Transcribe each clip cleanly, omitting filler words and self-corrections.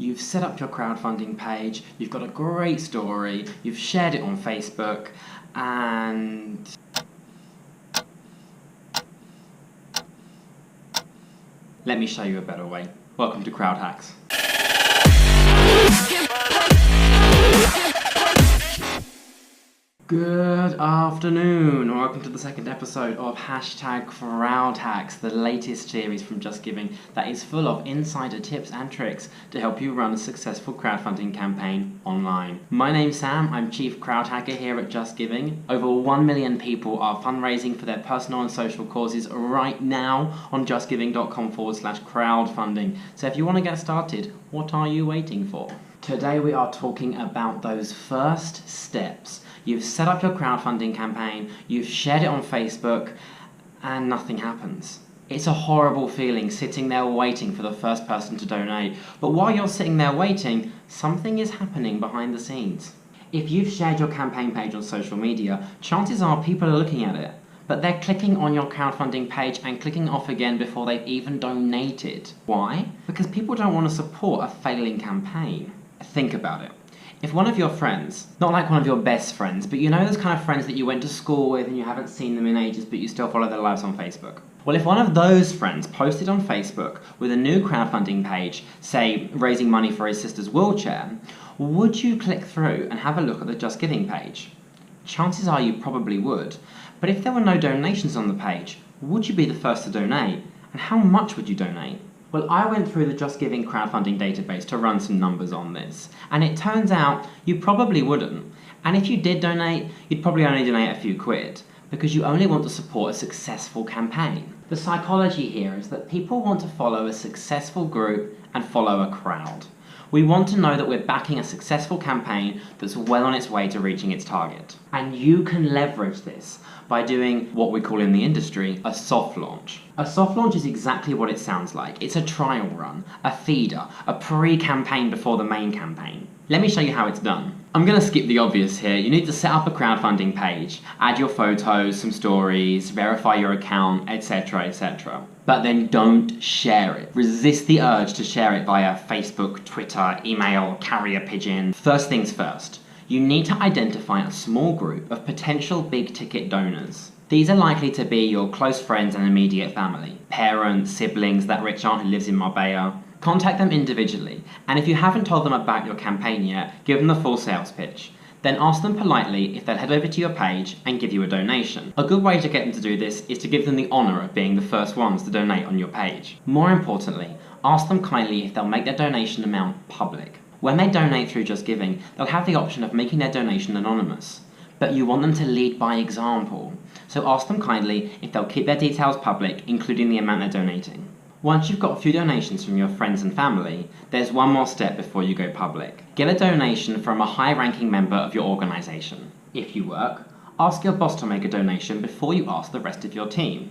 You've set up your crowdfunding page, you've got a great story, you've shared it on Facebook, and let me show you a better way. Welcome to CROWDHACKS. Good afternoon, and welcome to the second episode of #CrowdHacks, the latest series from JustGiving that is full of insider tips and tricks to help you run a successful crowdfunding campaign online. My name's Sam, I'm Chief Crowd Hacker here at JustGiving. Over 1 million people are fundraising for their personal and social causes right now on justgiving.com/crowdfunding. So if you want to get started, what are you waiting for? Today we are talking about those first steps. You've set up your crowdfunding campaign, you've shared it on Facebook, and nothing happens. It's a horrible feeling sitting there waiting for the first person to donate, but while you're sitting there waiting, something is happening behind the scenes. If you've shared your campaign page on social media, chances are people are looking at it, but they're clicking on your crowdfunding page and clicking off again before they've even donated. Why? Because people don't want to support a failing campaign. Think about it. If one of your friends, not like one of your best friends, but you know those kind of friends that you went to school with and you haven't seen them in ages but you still follow their lives on Facebook. Well, if one of those friends posted on Facebook with a new crowdfunding page, say raising money for his sister's wheelchair, would you click through and have a look at the Just Giving page? Chances are you probably would. But if there were no donations on the page, would you be the first to donate? And how much would you donate? Well, I went through the JustGiving crowdfunding database to run some numbers on this, and it turns out you probably wouldn't. And if you did donate, you'd probably only donate a few quid, because you only want to support a successful campaign. The psychology here is that people want to follow a successful group and follow a crowd. We want to know that we're backing a successful campaign that's well on its way to reaching its target. And you can leverage this by doing what we call in the industry a soft launch. A soft launch is exactly what it sounds like. It's a trial run, a feeder, a pre-campaign before the main campaign. Let me show you how it's done. I'm going to skip the obvious here. You need to set up a crowdfunding page, add your photos, some stories, verify your account, etc, etc. But then don't share it. Resist the urge to share it via Facebook, Twitter, email, carrier pigeon. First things first. You need to identify a small group of potential big-ticket donors. These are likely to be your close friends and immediate family, parents, siblings, that rich aunt who lives in Marbella. Contact them individually, and if you haven't told them about your campaign yet, give them the full sales pitch. Then ask them politely if they'll head over to your page and give you a donation. A good way to get them to do this is to give them the honour of being the first ones to donate on your page. More importantly, ask them kindly if they'll make their donation amount public. When they donate through JustGiving, they'll have the option of making their donation anonymous. But you want them to lead by example. So ask them kindly if they'll keep their details public, including the amount they're donating. Once you've got a few donations from your friends and family, there's one more step before you go public. Get a donation from a high-ranking member of your organisation. If you work, ask your boss to make a donation before you ask the rest of your team.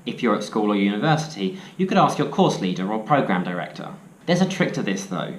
If you're at school or university, you could ask your course leader or program director. There's a trick to this though.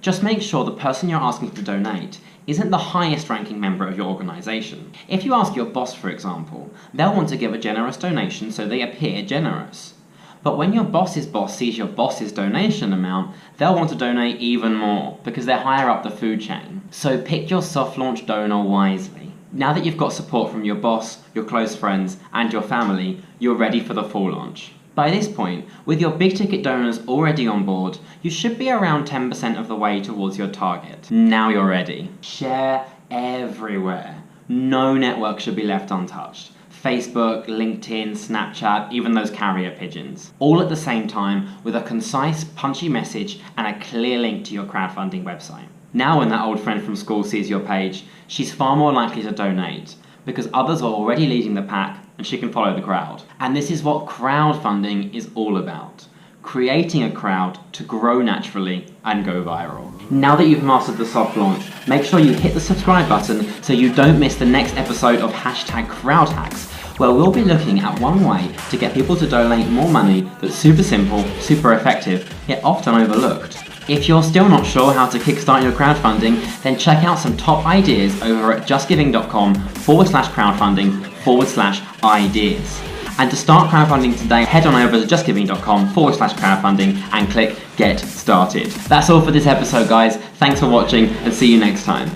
Just make sure the person you're asking to donate isn't the highest ranking member of your organisation. If you ask your boss, for example, they'll want to give a generous donation so they appear generous. But when your boss's boss sees your boss's donation amount, they'll want to donate even more because they're higher up the food chain. So pick your soft launch donor wisely. Now that you've got support from your boss, your close friends, and your family, you're ready for the full launch. By this point, with your big ticket donors already on board, you should be around 10% of the way towards your target. Now you're ready. Share everywhere. No network should be left untouched. Facebook, LinkedIn, Snapchat, even those carrier pigeons. All at the same time with a concise, punchy message and a clear link to your crowdfunding website. Now when that old friend from school sees your page, she's far more likely to donate because others are already leading the pack and she can follow the crowd. And this is what crowdfunding is all about. Creating a crowd to grow naturally and go viral. Now that you've mastered the soft launch, make sure you hit the subscribe button so you don't miss the next episode of #CrowdHacks, where we'll be looking at one way to get people to donate more money that's super simple, super effective, yet often overlooked. If you're still not sure how to kickstart your crowdfunding, then check out some top ideas over at justgiving.com/crowdfunding/ideas. And to start crowdfunding today, head on over to justgiving.com/crowdfunding and click Get Started. That's all for this episode, guys. Thanks for watching and see you next time.